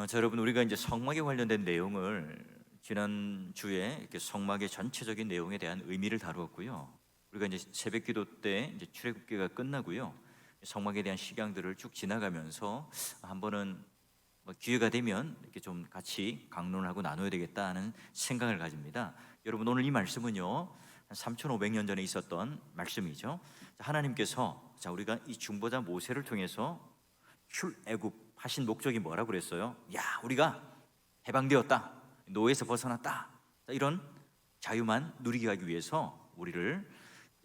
자, 여러분, 우리가 이제 성막에 관련된 내용을 지난 주에 이렇게 성막의 전체적인 내용에 대한 의미를 다루었고요. 우리가 이제 새벽기도 때 이제 출애굽기가 끝나고요. 성막에 대한 식양들을 쭉 지나가면서 한번은 뭐 기회가 되면 이렇게 좀 같이 강론을 하고 나눠야 되겠다 하는 생각을 가집니다. 여러분, 오늘 이 말씀은요, 한 3,500년 전에 있었던 말씀이죠. 하나님께서 우리가 이 중보자 모세를 통해서 출애굽 하신 목적이 뭐라고 그랬어요? 야, 우리가 해방되었다, 노예에서 벗어났다, 이런 자유만 누리게 하기 위해서 우리를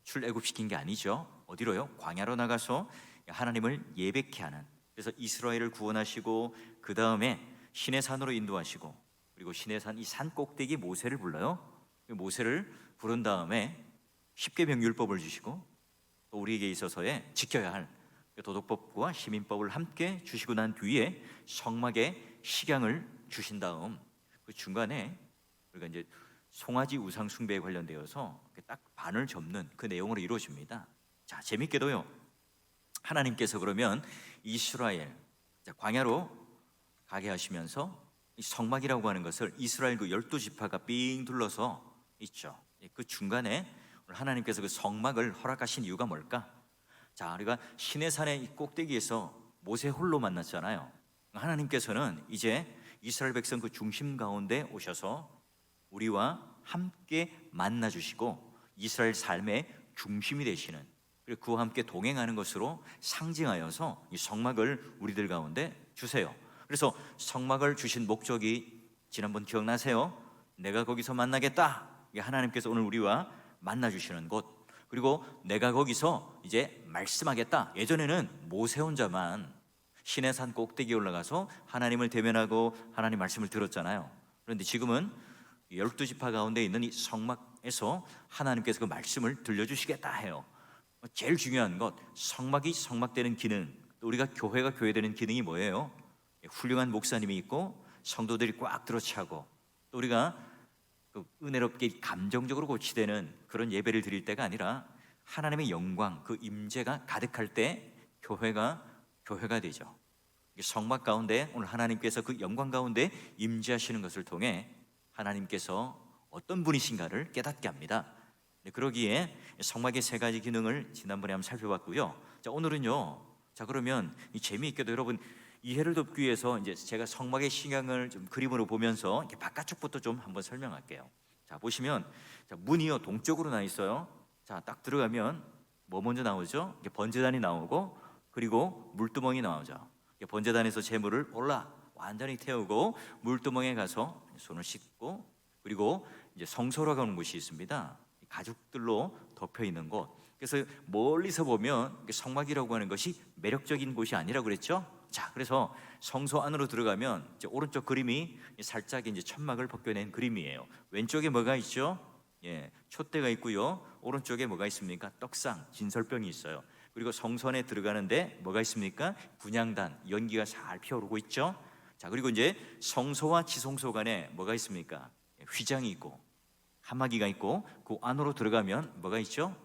출애굽시킨 게 아니죠. 어디로요? 광야로 나가서 하나님을 예배케 하는, 그래서 이스라엘을 구원하시고 그 다음에 시내 산으로 인도하시고, 그리고 시내 산, 이 산 꼭대기 모세를 불러요. 모세를 부른 다음에 십계명 율법을 주시고, 또 우리에게 있어서의 지켜야 할 도덕법과 시민법을 함께 주시고 난 뒤에 성막에 식양을 주신 다음 그 중간에 우리가 이제 송아지 우상 숭배에 관련되어서 딱 반을 접는 그 내용으로 이루어집니다. 자, 재밌게도요, 하나님께서 그러면 이스라엘 광야로 가게 하시면서 이 성막이라고 하는 것을 이스라엘 그 12지파가 삥 둘러서 있죠. 그 중간에 하나님께서 그 성막을 허락하신 이유가 뭘까? 자, 우리가 시내산의 이 꼭대기에서 모세 홀로 만났잖아요. 하나님께서는 이제 이스라엘 백성 그 중심 가운데 오셔서 우리와 함께 만나 주시고 이스라엘 삶의 중심이 되시는, 그리고 그와 함께 동행하는 것으로 상징하여서 이 성막을 우리들 가운데 주세요. 그래서 성막을 주신 목적이 지난번 기억나세요? 내가 거기서 만나겠다. 하나님께서 오늘 우리와 만나 주시는 곳, 그리고 내가 거기서 이제 말씀하겠다. 예전에는 모세 혼자만 시내산 꼭대기에 올라가서 하나님을 대면하고 하나님 말씀을 들었잖아요. 그런데 지금은 12지파 가운데 있는 이 성막에서 하나님께서 그 말씀을 들려주시겠다 해요. 제일 중요한 것, 성막이 성막되는 기능, 또 우리가 교회가 교회되는 기능이 뭐예요? 훌륭한 목사님이 있고 성도들이 꽉 들어차고, 또 우리가 은혜롭게 감정적으로 고치되는 그런 예배를 드릴 때가 아니라 하나님의 영광, 그 임재가 가득할 때 교회가 되죠. 성막 가운데 오늘 하나님께서 그 영광 가운데 임재하시는 것을 통해 하나님께서 어떤 분이신가를 깨닫게 합니다. 그러기에 성막의 세 가지 기능을 지난번에 한번 살펴봤고요. 자, 오늘은요, 그러면 재미있게도 여러분 이해를 돕기 위해서 이제 제가 성막의 식양을 좀 그림으로 보면서 이렇게 바깥쪽부터 좀 한번 설명할게요. 자, 보시면 문이요 동쪽으로 나 있어요. 자, 딱 들어가면 뭐 먼저 나오죠? 이렇게 번제단이 나오고, 그리고 물두멍이 나오죠. 번제단에서 제물을 완전히 태우고 물두멍에 가서 손을 씻고, 그리고 이제 성소라고 하는 곳이 있습니다. 가죽들로 덮여 있는 곳. 그래서 멀리서 보면 성막이라고 하는 것이 매력적인 곳이 아니라고 그랬죠. 자, 그래서 성소 안으로 들어가면 이제 오른쪽 그림이 살짝 이제 천막을 벗겨낸 그림이에요. 왼쪽에 뭐가 있죠? 촛대가 있고요. 오른쪽에 뭐가 있습니까? 떡상, 진설병이 있어요. 그리고 성소 안에 들어가는데 뭐가 있습니까? 분향단, 연기가 잘 피어오르고 있죠. 자, 그리고 이제 성소와 지성소 간에 뭐가 있습니까? 휘장이 있고 하마기가 있고, 그 안으로 들어가면 뭐가 있죠?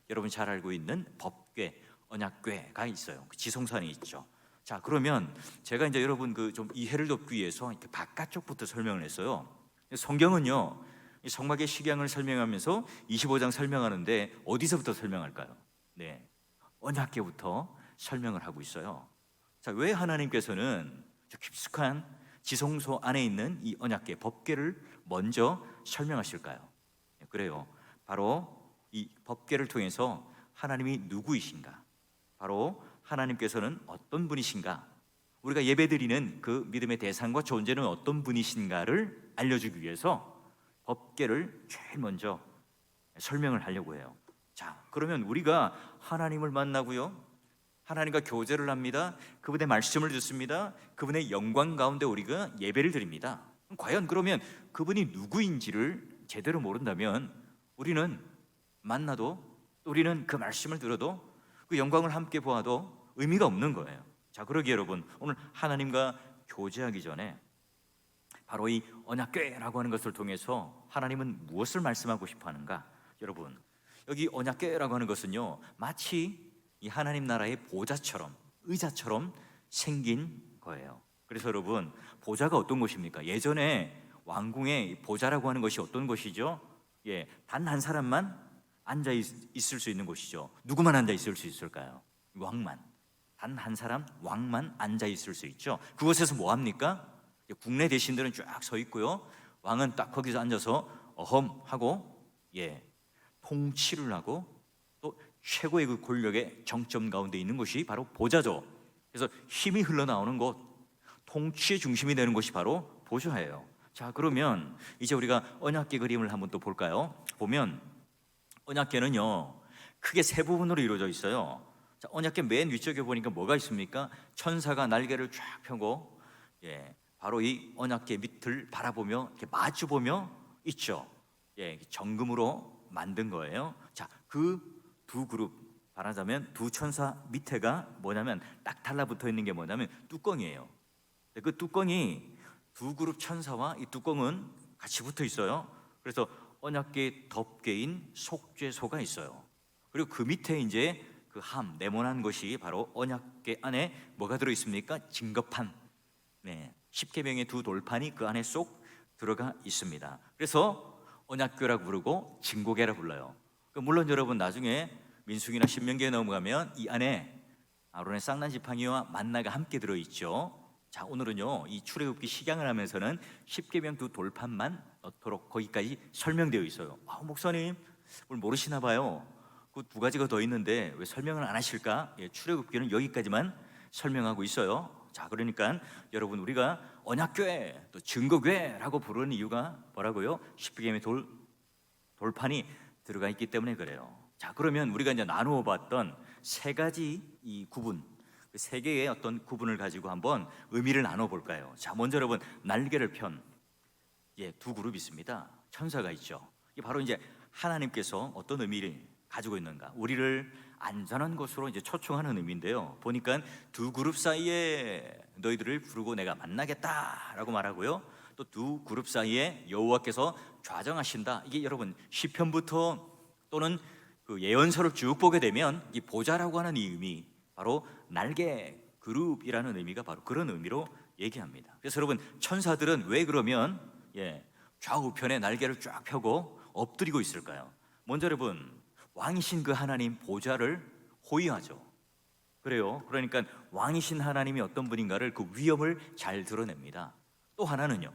여러분 잘 알고 있는 법궤, 언약궤가 있어요. 그 지성소 안에 있죠. 자, 그러면 제가 이제 여러분 그 좀 이해를 돕기 위해서 이렇게 바깥쪽부터 설명을 했어요. 성경은요, 이 성막의 식양을 설명하면서 25장 설명하는데 어디서부터 설명할까요? 언약궤부터 설명을 하고 있어요. 자, 왜 하나님께서는 저 깊숙한 지성소 안에 있는 이 언약궤, 법궤를 먼저 설명하실까요? 그래요. 바로 이 법궤를 통해서 하나님이 누구이신가, 바로 하나님께서는 어떤 분이신가, 우리가 예배드리는 그 믿음의 대상과 존재는 어떤 분이신가를 알려주기 위해서 법궤를 제일 먼저 설명을 하려고 해요. 자, 그러면 우리가 하나님을 만나고요, 하나님과 교제를 합니다. 그분의 말씀을 듣습니다. 그분의 영광 가운데 우리가 예배를 드립니다. 과연 그러면 그분이 누구인지를 제대로 모른다면 우리는 만나도, 우리는 그 말씀을 들어도, 그 영광을 함께 보아도 의미가 없는 거예요. 자, 그러기에 여러분, 오늘 하나님과 교제하기 전에 바로 이 언약궤라고 하는 것을 통해서 하나님은 무엇을 말씀하고 싶어 하는가? 여러분, 여기 언약궤라고 하는 것은요, 마치 이 하나님 나라의 보좌처럼, 의자처럼 생긴 거예요. 그래서 여러분, 보좌가 어떤 것입니까? 예전에 왕궁의 보좌라고 하는 것이 어떤 것이죠? 예, 단 한 사람만 있을 수 있는 곳이죠. 누구만 앉아 있을 수 있을까요? 왕만. 단 한 사람, 왕만 앉아 있을 수 있죠. 그곳에서 뭐 합니까? 국내 대신들은 쫙 서 있고요. 왕은 딱 거기서 앉아서 어험 하고, 예, 통치를 하고, 또 최고의 그 권력의 정점 가운데 있는 것이 바로 보좌죠. 그래서 힘이 흘러나오는 곳, 통치의 중심이 되는 것이 바로 보좌예요. 자, 그러면 이제 우리가 언약궤 그림을 한번 또 볼까요? 보면 언약궤는요, 크게 세 부분으로 이루어져 있어요. 자, 언약궤 맨 위쪽에 보니까 뭐가 있습니까? 천사가 날개를 쫙 펴고, 예, 바로 이 언약궤 밑을 바라보며 이렇게 마주보며 있죠. 예, 정금으로 만든 거예요. 자, 그 두 그룹, 말하자면 두 천사 밑에가 뭐냐면 딱 달라붙어 있는 게 뭐냐면 뚜껑이에요. 그 뚜껑이 두 그룹 천사와 이 뚜껑은 같이 붙어 있어요. 그래서 언약궤 덮개인 속죄소가 있어요. 그리고 그 밑에 이제 그 네모난 것이 바로 언약궤 안에 뭐가 들어 있습니까? 증거판. 네, 십계명의 두 돌판이 그 안에 쏙 들어가 있습니다. 그래서 언약궤라고 부르고 증거궤라 불러요. 물론 여러분, 나중에 민수기나 신명기에 넘어가면 이 안에 아론의 쌍난 지팡이와 만나가 함께 들어 있죠. 자, 오늘은요, 이 출애굽기 식양을 하면서는 십계명 두 돌판만 넣도록 거기까지 설명되어 있어요. 목사님, 오늘 모르시나 봐요. 그 두 가지가 더 있는데 왜 설명을 안 하실까? 예, 출애굽기는 여기까지만 설명하고 있어요. 자, 그러니까 여러분, 우리가 언약궤 또 증거궤라고 부르는 이유가 뭐라고요? 십계명의 돌판이 들어가 있기 때문에 그래요. 자, 그러면 우리가 이제 나누어 봤던 세 가지 이 구분, 그 세 개의 어떤 구분을 가지고 한번 의미를 나눠 볼까요? 자, 먼저 여러분, 날개를 편, 예, 두 그룹이 있습니다. 천사가 있죠. 이게 바로 이제 하나님께서 어떤 의미를 가지고 있는가? 우리를 안전한 곳으로 이제 초청하는 의미인데요. 보니까 두 그룹 사이에 너희들을 부르고 내가 만나겠다라고 말하고요. 또 두 그룹 사이에 여호와께서 좌정하신다. 이게 여러분 시편부터 또는 그 예언서를 쭉 보게 되면 이 보좌라고 하는 이 의미, 바로 날개 그룹이라는 의미가 바로 그런 의미로 얘기합니다. 그래서 여러분, 천사들은 왜 그러면 좌우편에 날개를 쫙 펴고 엎드리고 있을까요? 먼저 여러분, 왕이신 그 하나님 보좌를 호위하죠. 그래요. 그러니까 왕이신 하나님이 어떤 분인가를, 그 위엄을 잘 드러냅니다. 또 하나는요,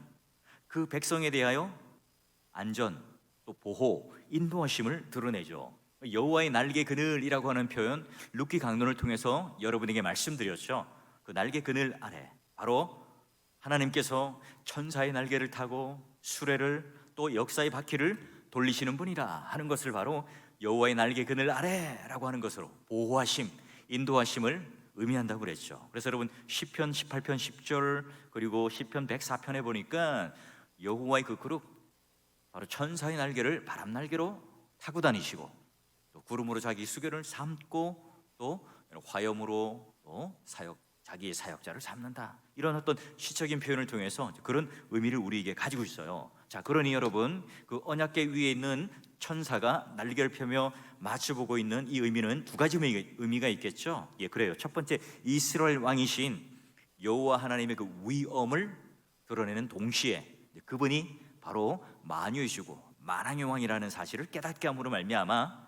그 백성에 대하여 안전, 또 보호, 인도하심을 드러내죠. 여호와의 날개 그늘이라고 하는 표현, 룻기 강론을 통해서 여러분에게 말씀드렸죠. 그 날개 그늘 아래 바로 하나님께서 천사의 날개를 타고 수레를 또 역사의 바퀴를 돌리시는 분이라 하는 것을 바로 여호와의 날개 그늘 아래라고 하는 것으로 보호하심, 인도하심을 의미한다고 그랬죠. 그래서 여러분, 시편 18편 10절 그리고 시편 104편에 보니까 여호와의 그 그룹, 바로 천사의 날개를 바람 날개로 타고 다니시고, 또 구름으로 자기 수견을 삼고, 또 화염으로 또 자기의 사역자를 삼는다. 이런 어떤 시적인 표현을 통해서 그런 의미를 우리에게 가지고 있어요. 자, 그러니 여러분, 그 언약궤 위에 있는 천사가 날개를 펴며 마주보고 있는 이 의미는 두 가지 의미가 있겠죠. 예, 그래요. 첫 번째, 이스라엘 왕이신 여호와 하나님의 그 위엄을 드러내는 동시에 그분이 바로 만유이시고 만왕의 왕이라는 사실을 깨닫게 함으로 말미암아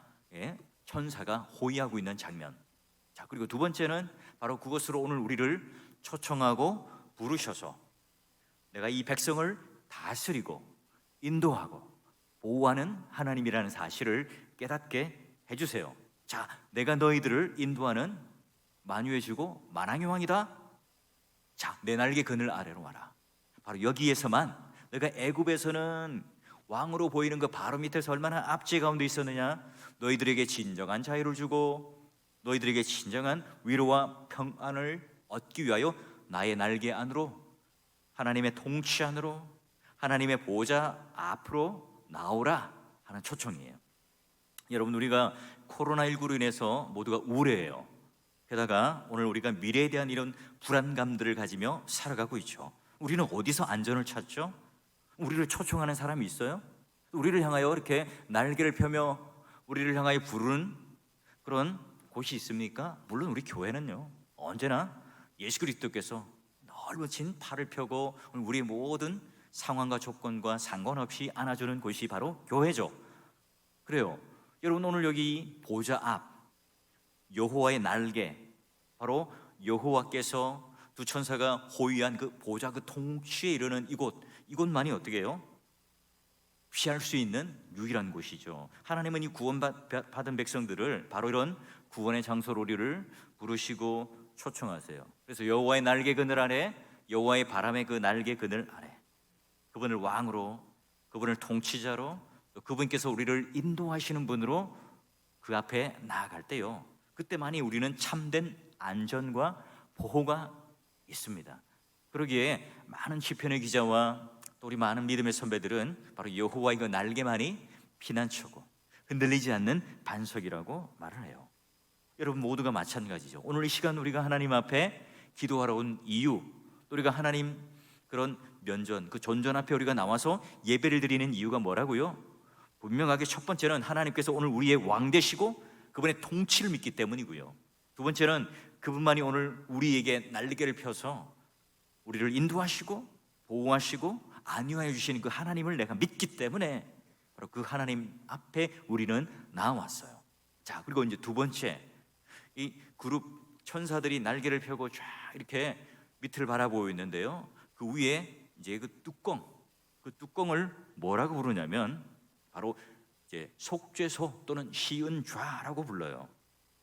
천사가 호위하고 있는 장면. 자, 그리고 두 번째는 바로 그것으로 오늘 우리를 초청하고 부르셔서 내가 이 백성을 다스리고 인도하고 보호하는 하나님이라는 사실을 깨닫게 해주세요. 자, 내가 너희들을 인도하는 만유해지고 만왕의 왕이다. 자, 내 날개 그늘 아래로 와라. 바로 여기에서만, 내가 애굽에서는 왕으로 보이는 그 바로 밑에서 얼마나 압제 가운데 있었느냐. 너희들에게 진정한 자유를 주고 너희들에게 진정한 위로와 평안을 얻기 위하여 나의 날개 안으로, 하나님의 통치 안으로, 하나님의 보좌 앞으로 나오라 하는 초청이에요. 여러분, 우리가 코로나19로 인해서 모두가 우울해해요. 게다가 오늘 우리가 미래에 대한 이런 불안감들을 가지며 살아가고 있죠. 우리는 어디서 안전을 찾죠? 우리를 초청하는 사람이 있어요? 우리를 향하여 이렇게 날개를 펴며 우리를 향하여 부르는 그런 곳이 있습니까? 물론 우리 교회는요, 언제나 예수 그리스도께서 넓어진 팔을 펴고 우리의 모든 상황과 조건과 상관없이 안아주는 곳이 바로 교회죠. 그래요. 여러분, 오늘 여기 보좌 앞 여호와의 날개, 바로 여호와께서 두 천사가 호위한 그 보좌 그 통치에 이르는 이곳만이 어떻게 해요? 피할 수 있는 유일한 곳이죠. 하나님은 이 구원받은 백성들을 바로 이런 구원의 장소로 우리를 부르시고 초청하세요. 그래서 여호와의 날개 그늘 아래, 여호와의 바람의 그 날개 그늘 아래, 그분을 왕으로, 그분을 통치자로, 또 그분께서 우리를 인도하시는 분으로 그 앞에 나아갈 때요, 그때만이 우리는 참된 안전과 보호가 있습니다. 그러기에 많은 시편의 기자와 또 우리 많은 믿음의 선배들은 바로 여호와의 그 날개만이 피난처고 흔들리지 않는 반석이라고 말을 해요. 여러분 모두가 마찬가지죠. 오늘 이 시간 우리가 하나님 앞에 기도하러 온 이유, 또 우리가 하나님 그런 면전, 그 존전 앞에 우리가 나와서 예배를 드리는 이유가 뭐라고요? 분명하게 첫 번째는 하나님께서 오늘 우리의 왕 되시고 그분의 통치를 믿기 때문이고요. 두 번째는 그분만이 오늘 우리에게 날개를 펴서 우리를 인도하시고 보호하시고 안위하여 주시는 그 하나님을 내가 믿기 때문에 바로 그 하나님 앞에 우리는 나왔어요. 자, 그리고 이제 두 번째, 이 그룹 천사들이 날개를 펴고 쫙 이렇게 밑을 바라보고 있는데요, 그 위에 이제 그 뚜껑을 뭐라고 부르냐면 바로 이제 속죄소 또는 시은좌라고 불러요.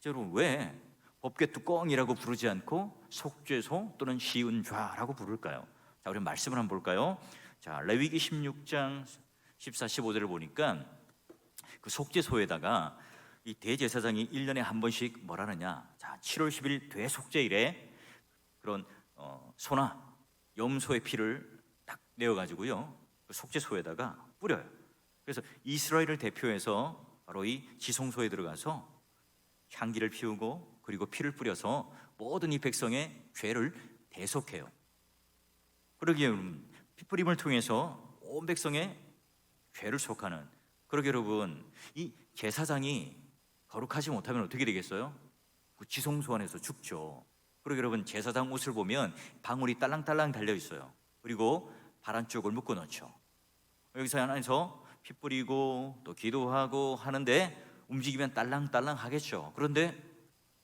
여러분, 왜 법궤 뚜껑이라고 부르지 않고 속죄소 또는 시은좌라고 부를까요? 자, 우리 말씀을 한번 볼까요? 자, 레위기 16장 14, 15절을 보니까 그 속죄소에다가 이 대제사장이 1년에 한 번씩 뭘 하느냐, 자, 7월 10일 대속죄일에 그런 소나 염소의 피를 딱 내어가지고요, 그 속죄소에다가 뿌려요. 그래서 이스라엘을 대표해서 바로 이 지성소에 들어가서 향기를 피우고 그리고 피를 뿌려서 모든 이 백성의 죄를 대속해요. 그러기에 피 뿌림을 통해서 온 백성의 죄를 속하는, 그러게 여러분, 이 제사장이 거룩하지 못하면 어떻게 되겠어요? 그 지성소 안에서 죽죠. 그러게 여러분, 제사장 옷을 보면 방울이 딸랑딸랑 달려 있어요. 그리고 파란 쪽을 묶어 놓죠. 여기서 안에서 피 뿌리고 또 기도하고 하는데 움직이면 딸랑딸랑 하겠죠. 그런데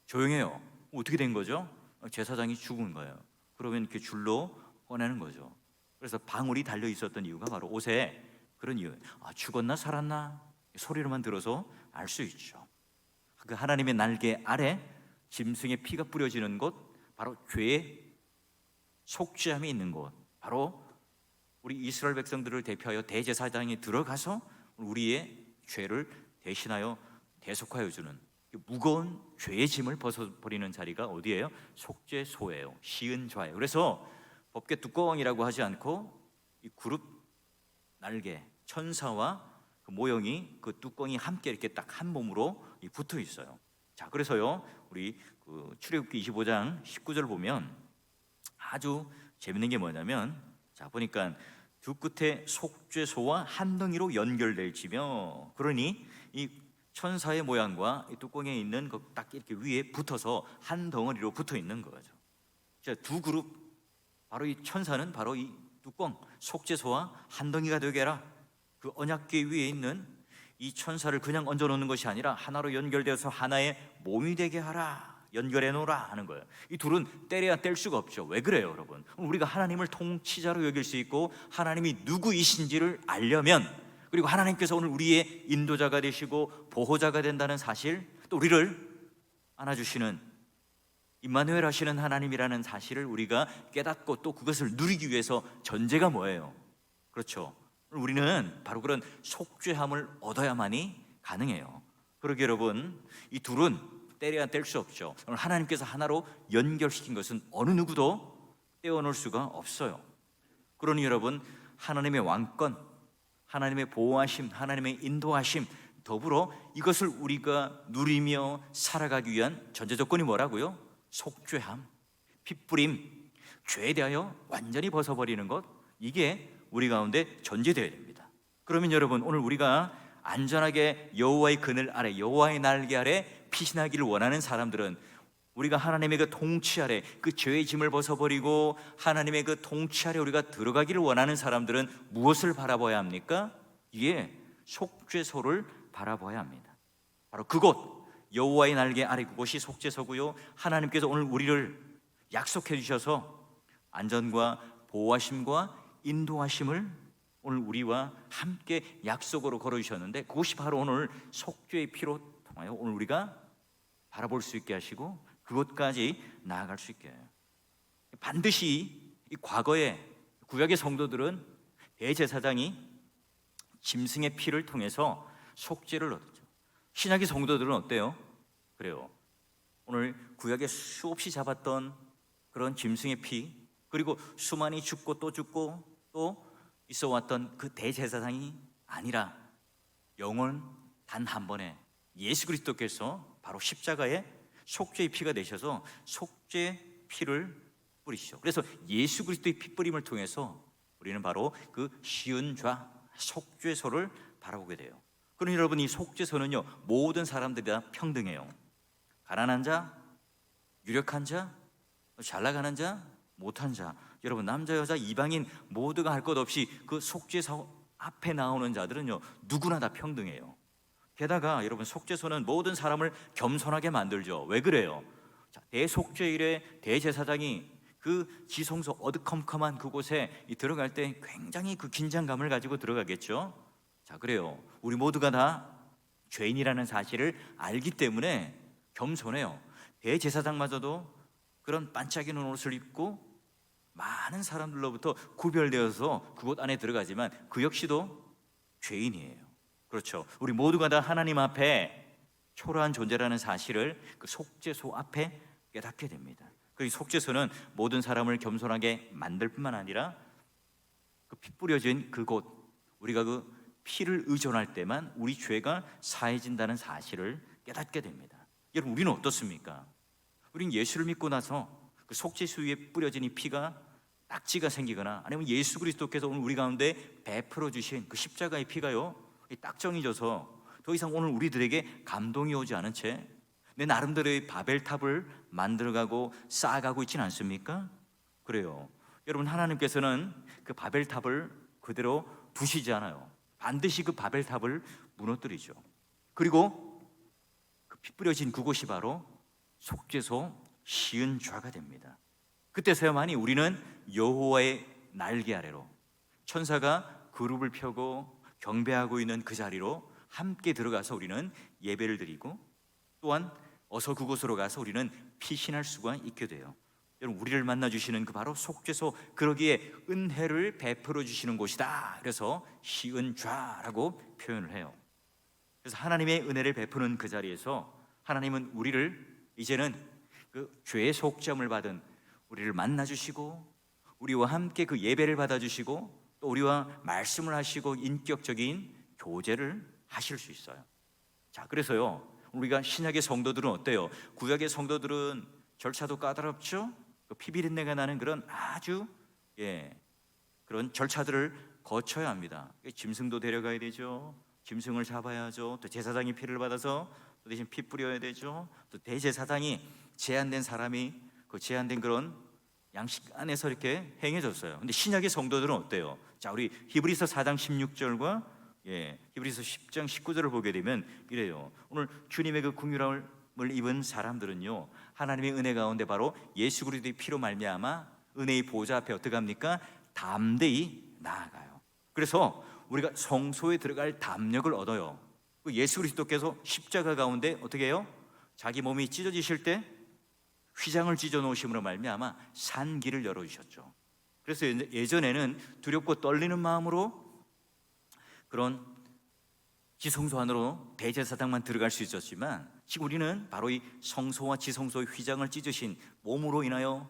조용해요. 어떻게 된 거죠? 제사장이 죽은 거예요. 그러면 이렇게 줄로 꺼내는 거죠. 그래서 방울이 달려 있었던 이유가 바로 옷에 그런 이유, 죽었나 살았나 소리로만 들어서 알 수 있죠. 그 하나님의 날개 아래 짐승의 피가 뿌려지는 곳, 바로 죄의 속죄함이 있는 곳, 바로 우리 이스라엘 백성들을 대표하여 대제사장이 들어가서 우리의 죄를 대신하여 대속하여 주는 무거운 죄의 짐을 벗어버리는 자리가 어디예요? 속죄소예요. 시은좌예요. 그래서 법궤 뚜껑이라고 하지 않고 이 그룹 날개 천사와 그 모형이 그 뚜껑이 함께 이렇게 딱 한 몸으로 붙어 있어요. 자, 그래서요, 우리 그 출애굽기 25장 19절 보면 아주 재밌는 게 뭐냐면, 자, 보니까 두 끝에 속죄소와 한 덩이로 연결될지며, 그러니 이 천사의 모양과 이 뚜껑에 있는 그 딱 이렇게 위에 붙어서 한 덩어리로 붙어 있는 거죠. 자, 두 그룹, 바로 이 천사는 바로 이 뚜껑 속죄소와 한 덩이가 되게 해라. 그 언약궤 위에 있는 이 천사를 그냥 얹어 놓는 것이 아니라 하나로 연결되어서 하나의 몸이 되게 하라, 연결해 놓으라 하는 거예요. 이 둘은 떼려야 뗄 수가 없죠. 왜 그래요, 여러분? 우리가 하나님을 통치자로 여길 수 있고 하나님이 누구이신지를 알려면, 그리고 하나님께서 오늘 우리의 인도자가 되시고 보호자가 된다는 사실, 또 우리를 안아주시는 임마누엘 하시는 하나님이라는 사실을 우리가 깨닫고 또 그것을 누리기 위해서 전제가 뭐예요? 그렇죠, 우리는 바로 그런 속죄함을 얻어야만이 가능해요. 그러게 여러분, 이 둘은 떼려야 뗄 수 없죠. 오늘 하나님께서 하나로 연결시킨 것은 어느 누구도 떼어놓을 수가 없어요. 그러니 여러분, 하나님의 왕권, 하나님의 보호하심, 하나님의 인도하심, 더불어 이것을 우리가 누리며 살아가기 위한 전제 조건이 뭐라고요? 속죄함, 핏뿌림, 죄에 대하여 완전히 벗어버리는 것, 이게 우리 가운데 전제되어야 됩니다. 그러면 여러분, 오늘 우리가 안전하게 여호와의 그늘 아래, 여호와의 날개 아래 피신하기를 원하는 사람들은 우리가 하나님의 그 통치 아래, 그 죄의 짐을 벗어버리고 하나님의 그 통치 아래 우리가 들어가기를 원하는 사람들은 무엇을 바라봐야 합니까? 이에 속죄소를 바라봐야 합니다. 바로 그곳, 여호와의 날개 아래 그곳이 속죄소고요, 하나님께서 오늘 우리를 약속해 주셔서 안전과 보호하심과 인도하심을 오늘 우리와 함께 약속으로 걸어주셨는데, 그것이 바로 오늘 속죄의 피로 통하여 오늘 우리가 바라볼 수 있게 하시고 그곳까지 나아갈 수 있게 해요. 반드시 이 과거에 구약의 성도들은 대제사장이 짐승의 피를 통해서 속죄를 얻었죠. 신약의 성도들은 어때요? 그래요. 오늘 구약에 수없이 잡았던 그런 짐승의 피, 그리고 수많이 죽고 또 죽고 또 있어 왔던 그 대제사장이 아니라 영원 단 한 번에 예수 그리스도께서 바로 십자가에 속죄의 피가 되셔서 속죄 피를 뿌리시죠. 그래서 예수 그리스도의 피 뿌림을 통해서 우리는 바로 그 시은 좌 속죄소를 바라보게 돼요. 그럼 여러분, 이 속죄소는요 모든 사람들이 다 평등해요. 가난한 자, 유력한 자, 잘 나가는 자, 못한 자, 여러분 남자 여자 이방인 모두가 할 것 없이 그 속죄소 앞에 나오는 자들은요 누구나 다 평등해요. 게다가 여러분, 속죄소는 모든 사람을 겸손하게 만들죠. 왜 그래요? 자, 대속죄일에 대제사장이 그 지성소 어두컴컴한 그곳에 들어갈 때 굉장히 그 긴장감을 가지고 들어가겠죠. 자, 그래요. 우리 모두가 다 죄인이라는 사실을 알기 때문에 겸손해요. 대제사장마저도 그런 반짝이는 옷을 입고 많은 사람들로부터 구별되어서 그곳 안에 들어가지만 그 역시도 죄인이에요. 그렇죠. 우리 모두가 다 하나님 앞에 초라한 존재라는 사실을 그 속죄소 앞에 깨닫게 됩니다. 그 속죄소는 모든 사람을 겸손하게 만들 뿐만 아니라 그 피 뿌려진 그곳, 우리가 그 피를 의존할 때만 우리 죄가 사해진다는 사실을 깨닫게 됩니다. 여러분, 우리는 어떻습니까? 우리는 예수를 믿고 나서 그 속죄소 위에 뿌려진 이 피가 딱지가 생기거나 아니면 예수 그리스도께서 오늘 우리 가운데 베풀어 주신 그 십자가의 피가요 딱정이 져서 더 이상 오늘 우리들에게 감동이 오지 않은 채 내 나름대로의 바벨탑을 만들어가고 쌓아가고 있지는 않습니까? 그래요. 여러분, 하나님께서는 그 바벨탑을 그대로 두시지 않아요. 반드시 그 바벨탑을 무너뜨리죠. 그리고 그 피 뿌려진 그곳이 바로 속죄소 시은 좌가 됩니다. 그때서야만이 우리는 여호와의 날개 아래로, 천사가 그룹을 펴고 경배하고 있는 그 자리로 함께 들어가서 우리는 예배를 드리고, 또한 어서 그곳으로 가서 우리는 피신할 수가 있게 돼요. 여러분, 우리를 만나 주시는 그 바로 속죄소, 그러기에 은혜를 베풀어 주시는 곳이다. 그래서 시은좌라고 표현을 해요. 그래서 하나님의 은혜를 베푸는 그 자리에서 하나님은 우리를 이제는 그 죄의 속죄함을 받은 우리를 만나 주시고 우리와 함께 그 예배를 받아 주시고 또 우리와 말씀을 하시고 인격적인 교제를 하실 수 있어요. 자, 그래서요 우리가 신약의 성도들은 어때요? 구약의 성도들은 절차도 까다롭죠. 그 피비린내가 나는 그런 아주 그런 절차들을 거쳐야 합니다. 짐승도 데려가야 되죠. 짐승을 잡아야죠. 또 제사장이 피를 받아서 또 대신 피 뿌려야 되죠. 또 대제사장이 제한된 사람이 그 제한된 그런 양식 안에서 이렇게 행해졌어요. 근데 신약의 성도들은 어때요? 자, 우리 히브리서 4장 16절과 히브리서 10장 19절을 보게 되면 이래요. 오늘 주님의 그 긍휼함을 입은 사람들은요 하나님의 은혜 가운데 바로 예수 그리스도의 피로 말미암아 은혜의 보좌 앞에 어떻게 합니까? 담대히 나아가요. 그래서 우리가 성소에 들어갈 담력을 얻어요. 그 예수 그리스도께서 십자가 가운데 어떻게 해요? 자기 몸이 찢어지실 때 휘장을 찢어 놓으심으로 말미암아 산 길을 열어 주셨죠. 그래서 예전에는 두렵고 떨리는 마음으로 그런 지성소 안으로 대제사장만 들어갈 수 있었지만 지금 우리는 바로 이 성소와 지성소의 휘장을 찢으신 몸으로 인하여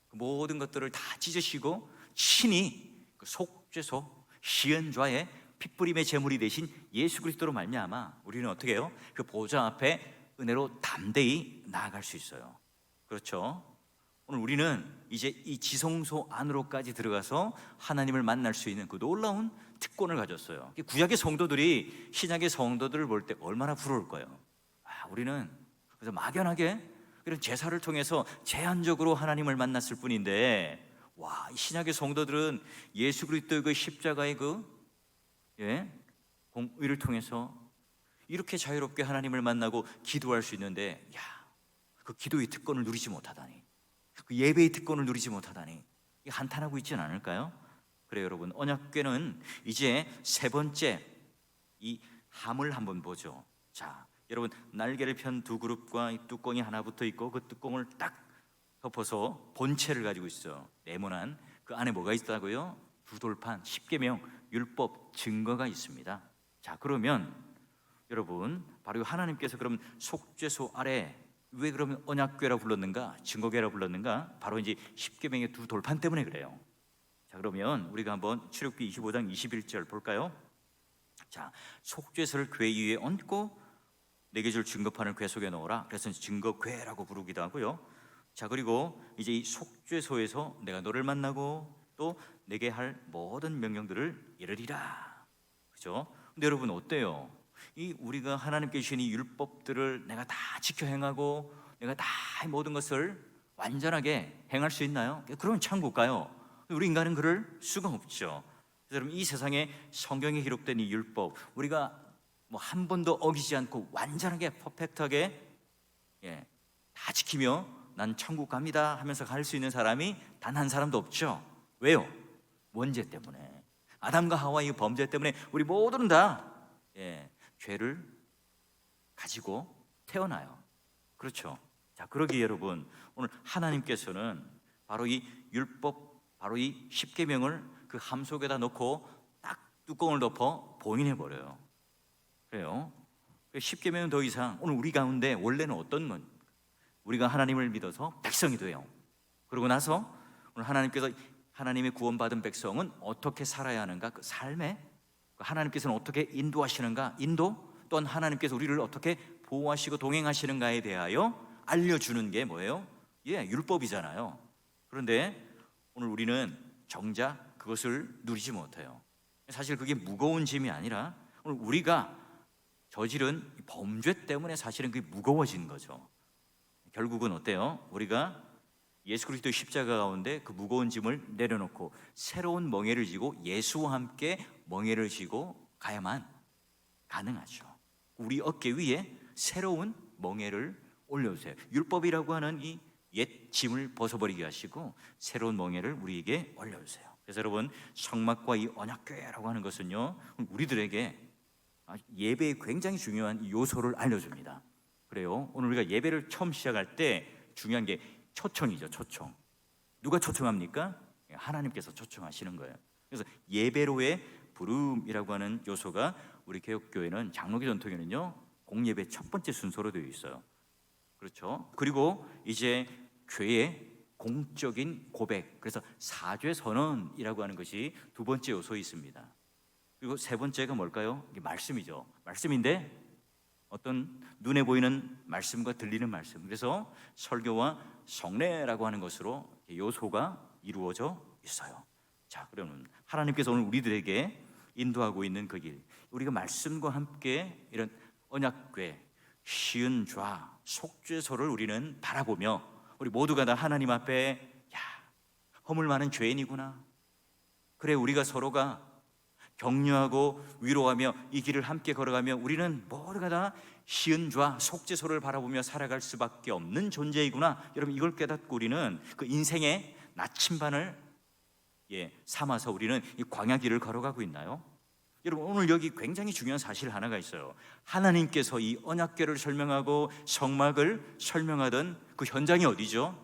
그 모든 것들을 다 찢으시고 친히 그 속죄소 시은좌의 핏부림의 제물이 되신 예수 그리스도로 말미암아 우리는 어떻게 해요? 그 보좌 앞에 은혜로 담대히 나아갈 수 있어요. 그렇죠? 오늘 우리는 이제 이 지성소 안으로까지 들어가서 하나님을 만날 수 있는 그 놀라운 특권을 가졌어요. 구약의 성도들이 신약의 성도들을 볼 때 얼마나 부러울 거예요. 우리는 그래서 막연하게 그런 제사를 통해서 제한적으로 하나님을 만났을 뿐인데, 와, 이 신약의 성도들은 예수 그리스도의 그 십자가의 공의를 통해서 이렇게 자유롭게 하나님을 만나고 기도할 수 있는데, 야, 그 기도의 특권을 누리지 못하다니, 그 예배의 특권을 누리지 못하다니, 이게 한탄하고 있지는 않을까요? 그래요, 여러분. 언약궤는 이제 세 번째 이 함을 한번 보죠. 자, 여러분, 날개를 편 두 그룹과 이 뚜껑이 하나 붙어 있고, 그 뚜껑을 딱 덮어서 본체를 가지고 있어. 네모난 그 안에 뭐가 있다고요? 두 돌판, 십계명, 율법, 증거가 있습니다. 자, 그러면 여러분, 바로 하나님께서 그럼 속죄소 아래 왜 그러면 언약궤라 불렀는가, 증거궤라 불렀는가? 바로 이제 십계명의 두 돌판 때문에 그래요. 자, 그러면 우리가 한번 출애굽기 25장 21절 볼까요? 자, 속죄소를 궤 위에 얹고 네개 줄 증거판을 궤 속에 넣어라. 그래서 증거궤라고 부르기도 하고요. 자, 그리고 이제 이 속죄소에서 내가 너를 만나고 또 내게 할 모든 명령들을 이루리라. 그죠? 근데 여러분 어때요? 이 우리가 하나님께 주신 이 율법들을 내가 다 지켜 행하고 내가 다 모든 것을 완전하게 행할 수 있나요? 그러면 천국 가요. 우리 인간은 그럴 수가 없죠. 그래서 여러분, 이 세상에 성경에 기록된 이 율법, 우리가 뭐 한 번도 어기지 않고 완전하게 퍼펙트하게 다 지키며 난 천국 갑니다 하면서 갈 수 있는 사람이 단 한 사람도 없죠. 왜요? 원죄 때문에, 아담과 하와의 범죄 때문에 우리 모두는 다 죄를 가지고 태어나요. 그렇죠? 자, 그러기에 여러분, 오늘 하나님께서는 바로 이 율법, 바로 이 십계명을 그 함 속에다 넣고 딱 뚜껑을 덮어 봉인해 버려요. 그래요. 십계명은 더 이상 오늘 우리 가운데 원래는 어떤 건, 우리가 하나님을 믿어서 백성이 돼요. 그러고 나서 오늘 하나님께서 하나님의 구원받은 백성은 어떻게 살아야 하는가, 그 삶에 하나님께서는 어떻게 인도하시는가, 인도, 또한 하나님께서 우리를 어떻게 보호하시고 동행하시는가에 대하여 알려주는 게 뭐예요? 율법이잖아요. 그런데 오늘 우리는 정작 그것을 누리지 못해요. 사실 그게 무거운 짐이 아니라 오늘 우리가 저지른 범죄 때문에 사실은 그게 무거워진 거죠. 결국은 어때요? 우리가 예수 그리스도의 십자가 가운데 그 무거운 짐을 내려놓고 새로운 멍에를 지고 예수와 함께 멍에를 지고 가야만 가능하죠. 우리 어깨 위에 새로운 멍에를 올려주세요. 율법이라고 하는 이 옛 짐을 벗어버리게 하시고 새로운 멍에를 우리에게 올려주세요. 그래서 여러분, 성막과 이 언약궤라고 하는 것은요, 우리들에게 예배에 굉장히 중요한 요소를 알려줍니다. 그래요. 오늘 우리가 예배를 처음 시작할 때 중요한 게 초청이죠. 초청. 누가 초청합니까? 하나님께서 초청하시는 거예요. 그래서 예배로의 부름이라고 하는 요소가 우리 개혁교회는 장로교 전통에는요, 공예배 첫 번째 순서로 되어 있어요. 그렇죠. 그리고 이제 교회의 공적인 고백, 그래서 사죄 선언이라고 하는 것이 두 번째 요소에 있습니다. 그리고 세 번째가 뭘까요? 이게 말씀이죠. 말씀인데 어떤 눈에 보이는 말씀과 들리는 말씀, 그래서 설교와 성례라고 하는 것으로 요소가 이루어져 있어요. 자, 그러면 하나님께서 오늘 우리들에게 인도하고 있는 그 길, 우리가 말씀과 함께 이런 언약궤, 시은 좌, 속죄소를 우리는 바라보며 우리 모두가 다 하나님 앞에 허물 많은 죄인이구나, 그래 우리가 서로가 격려하고 위로하며 이 길을 함께 걸어가며 우리는 모두가 다 시은 좌, 속죄소를 바라보며 살아갈 수밖에 없는 존재이구나, 여러분 이걸 깨닫고 우리는 그 인생의 나침반을 삼아서 우리는 이 광야길을 걸어가고 있나요? 여러분, 오늘 여기 굉장히 중요한 사실 하나가 있어요. 하나님께서 이 언약궤를 설명하고 성막을 설명하던 그 현장이 어디죠?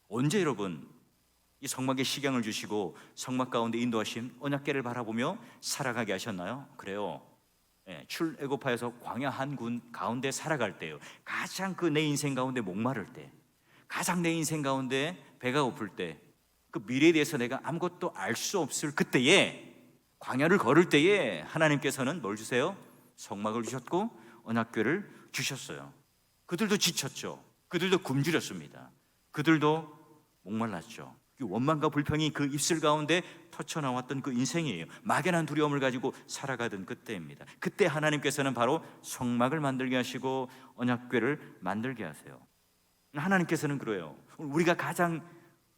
언제 여러분 이 성막에 식양을 주시고 성막 가운데 인도하신 언약궤를 바라보며 살아가게 하셨나요? 그래요. 출애굽하여서 광야 한 군 가운데 살아갈 때요, 가장 그 내 인생 가운데 목마를 때, 가장 내 인생 가운데 배가 고플 때, 그 미래에 대해서 내가 아무것도 알 수 없을 그때에, 광야를 걸을 때에 하나님께서는 뭘 주세요? 성막을 주셨고 언약궤를 주셨어요. 그들도 지쳤죠. 그들도 굶주렸습니다. 그들도 목말랐죠. 원망과 불평이 그 입술 가운데 터쳐나왔던 그 인생이에요. 막연한 두려움을 가지고 살아가던 그때입니다. 그때 하나님께서는 바로 성막을 만들게 하시고 언약궤를 만들게 하세요. 하나님께서는 그래요. 우리가 가장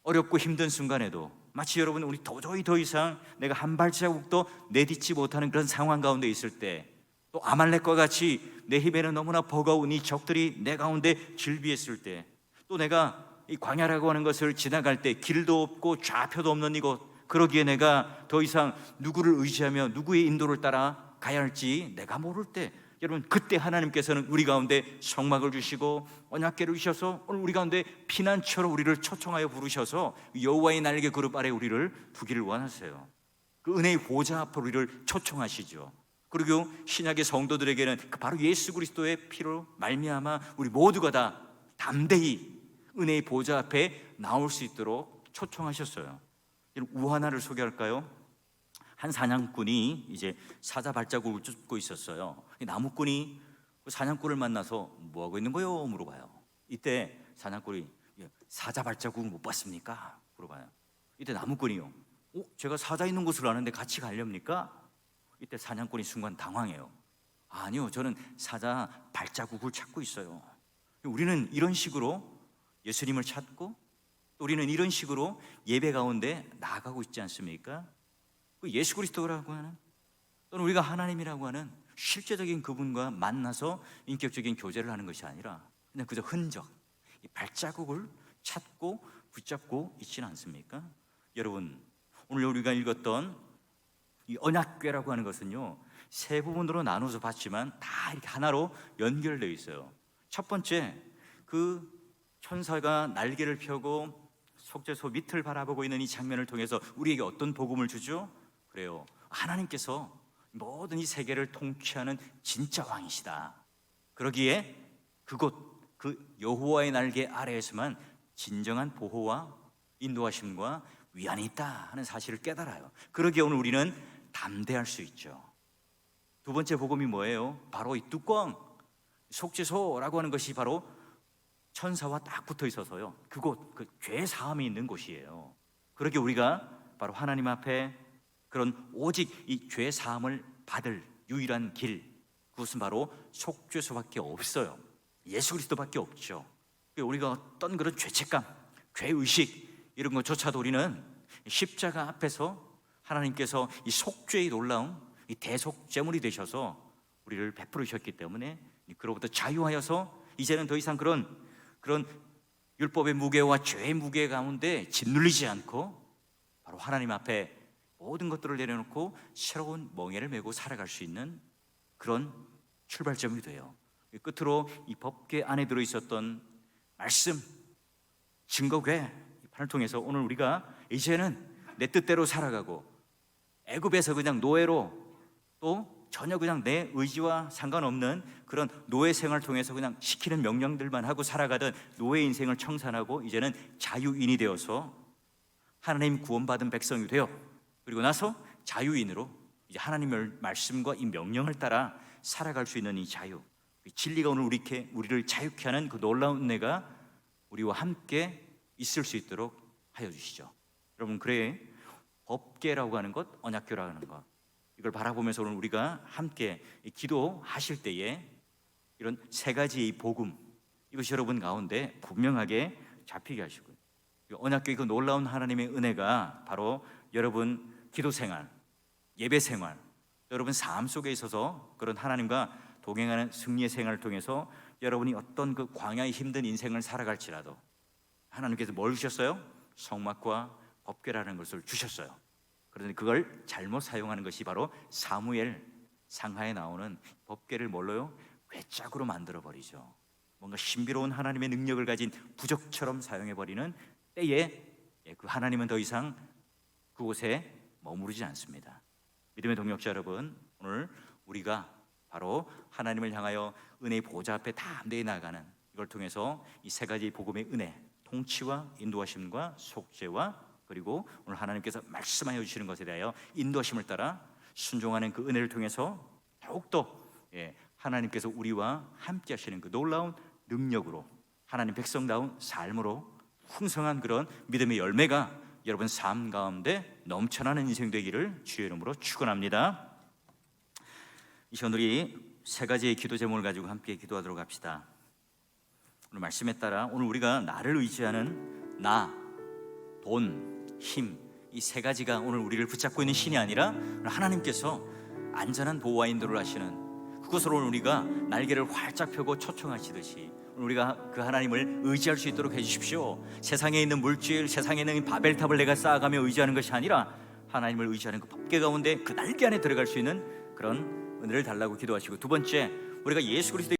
어렵고 힘든 순간에도 마치 여러분 우리 도저히 더 이상 내가 한 발자국도 내딛지 못하는 그런 상황 가운데 있을 때, 또 아말렉과 같이 내 힘에는 너무나 버거운 이 적들이 내 가운데 질비했을 때, 또 내가 이 광야라고 하는 것을 지나갈 때 길도 없고 좌표도 없는 이곳, 그러기에 내가 더 이상 누구를 의지하며 누구의 인도를 따라 가야 할지 내가 모를 때, 여러분 그때 하나님께서는 우리 가운데 성막을 주시고 언약궤를 주셔서 오늘 우리 가운데 피난처로 우리를 초청하여 부르셔서 여호와의 날개 그룹 아래 우리를 두기를 원하세요. 그 은혜의 보좌 앞으로 우리를 초청하시죠. 그리고 신약의 성도들에게는 바로 예수 그리스도의 피로 말미암아 우리 모두가 다 담대히 은혜의 보좌 앞에 나올 수 있도록 초청하셨어요. 우 하나를 소개할까요? 한 사냥꾼이 이제 사자 발자국을 쫓고 있었어요. 나무꾼이 그 사냥꾼을 만나서 뭐 하고 있는 거요? 물어봐요. 이때 사냥꾼이 사자 발자국을 못 봤습니까? 물어봐요. 이때 나무꾼이요. 제가 사자 있는 곳을 아는데 같이 가렵니까? 이때 사냥꾼이 순간 당황해요. 아니요, 저는 사자 발자국을 찾고 있어요. 우리는 이런 식으로 예수님을 찾고, 또 우리는 이런 식으로 예배 가운데 나아가고 있지 않습니까? 그 예수 그리스도라고 하는, 또는 우리가 하나님이라고 하는 실제적인 그분과 만나서 인격적인 교제를 하는 것이 아니라 그냥 그저 흔적, 이 발자국을 찾고 붙잡고 있지는 않습니까? 여러분, 오늘 우리가 읽었던 이 언약궤라고 하는 것은요, 세 부분으로 나눠서 봤지만 다 이렇게 하나로 연결되어 있어요. 첫 번째, 그 천사가 날개를 펴고 속죄소 밑을 바라보고 있는 이 장면을 통해서 우리에게 어떤 복음을 주죠? 그래요, 하나님께서 모든 이 세계를 통치하는 진짜 왕이시다. 그러기에 그곳, 그 여호와의 날개 아래에서만 진정한 보호와 인도하심과 위안이 있다 하는 사실을 깨달아요. 그러기에 오늘 우리는 담대할 수 있죠. 두 번째 복음이 뭐예요? 바로 이 뚜껑, 속죄소라고 하는 것이 바로 천사와 딱 붙어 있어서요, 그곳, 그 죄 사함이 있는 곳이에요. 그러기에 우리가 바로 하나님 앞에 그런 오직 이 죄 사함을 받을 유일한 길, 그것은 바로 속죄소밖에 없어요. 예수 그리스도밖에 없죠. 우리가 어떤 그런 죄책감, 죄의식 이런 것조차도 우리는 십자가 앞에서 하나님께서 이 속죄의 놀라운 이 대속제물이 되셔서 우리를 베풀으셨기 때문에 그로부터 자유하여서 이제는 더 이상 그런 율법의 무게와 죄의 무게 가운데 짓눌리지 않고 바로 하나님 앞에 모든 것들을 내려놓고 새로운 멍에를 메고 살아갈 수 있는 그런 출발점이 돼요. 끝으로 이 법궤 안에 들어있었던 말씀, 증거궤 판을 통해서 오늘 우리가 이제는 내 뜻대로 살아가고 애굽에서 그냥 노예로, 또 전혀 그냥 내 의지와 상관없는 그런 노예 생활을 통해서 그냥 시키는 명령들만 하고 살아가던 노예 인생을 청산하고 이제는 자유인이 되어서 하나님 구원받은 백성이 되어, 그리고 나서 자유인으로 이제 하나님의 말씀과 이 명령을 따라 살아갈 수 있는 이 자유, 진리가 오늘 우리를 자유케 하는 그 놀라운 은혜가 우리와 함께 있을 수 있도록 하여 주시죠. 여러분, 그래 법궤라고 하는 것, 언약궤라고 하는 것, 이걸 바라보면서 오늘 우리가 함께 기도하실 때에 이런 세 가지의 복음, 이것이 여러분 가운데 분명하게 잡히게 하시고요, 언약궤의 그 놀라운 하나님의 은혜가 바로 여러분 기도 생활, 예배 생활, 여러분 삶 속에 있어서 그런 하나님과 동행하는 승리의 생활을 통해서 여러분이 어떤 그 광야의 힘든 인생을 살아갈지라도 하나님께서 뭘 주셨어요? 성막과 법궤라는 것을 주셨어요. 그런데 그걸 잘못 사용하는 것이 바로 사무엘 상하에 나오는 법궤를 뭘로요? 괴짝으로 만들어버리죠. 뭔가 신비로운 하나님의 능력을 가진 부적처럼 사용해버리는 때에 그 하나님은 더 이상 그곳에 머무르지 않습니다. 믿음의 동역자 여러분, 오늘 우리가 바로 하나님을 향하여 은혜의 보좌 앞에 담대히 나아가는 이걸 통해서 이 세 가지 복음의 은혜, 통치와 인도하심과 속죄와 그리고 오늘 하나님께서 말씀하여 주시는 것에 대하여 인도하심을 따라 순종하는 그 은혜를 통해서 더욱더 하나님께서 우리와 함께 하시는 그 놀라운 능력으로 하나님 백성다운 삶으로 풍성한 그런 믿음의 열매가 여러분 삶 가운데 넘쳐나는 인생 되기를 주의 이름으로 축원합니다. 이 시간 우리 세 가지의 기도 제목을 가지고 함께 기도하도록 합시다. 오늘 말씀에 따라 오늘 우리가 나를 의지하는 나, 돈, 힘, 이 세 가지가 오늘 우리를 붙잡고 있는 신이 아니라 하나님께서 안전한 보호와 인도를 하시는 그것으로 오늘 우리가 날개를 활짝 펴고 초청하시듯이 우리가 그 하나님을 의지할 수 있도록 해주십시오. 세상에 있는 물질, 세상에 있는 바벨탑을 내가 쌓아가며 의지하는 것이 아니라 하나님을 의지하는 그 법궤 가운데 그 날개 안에 들어갈 수 있는 그런 은혜를 달라고 기도하시고, 두 번째, 우리가 예수 그리스도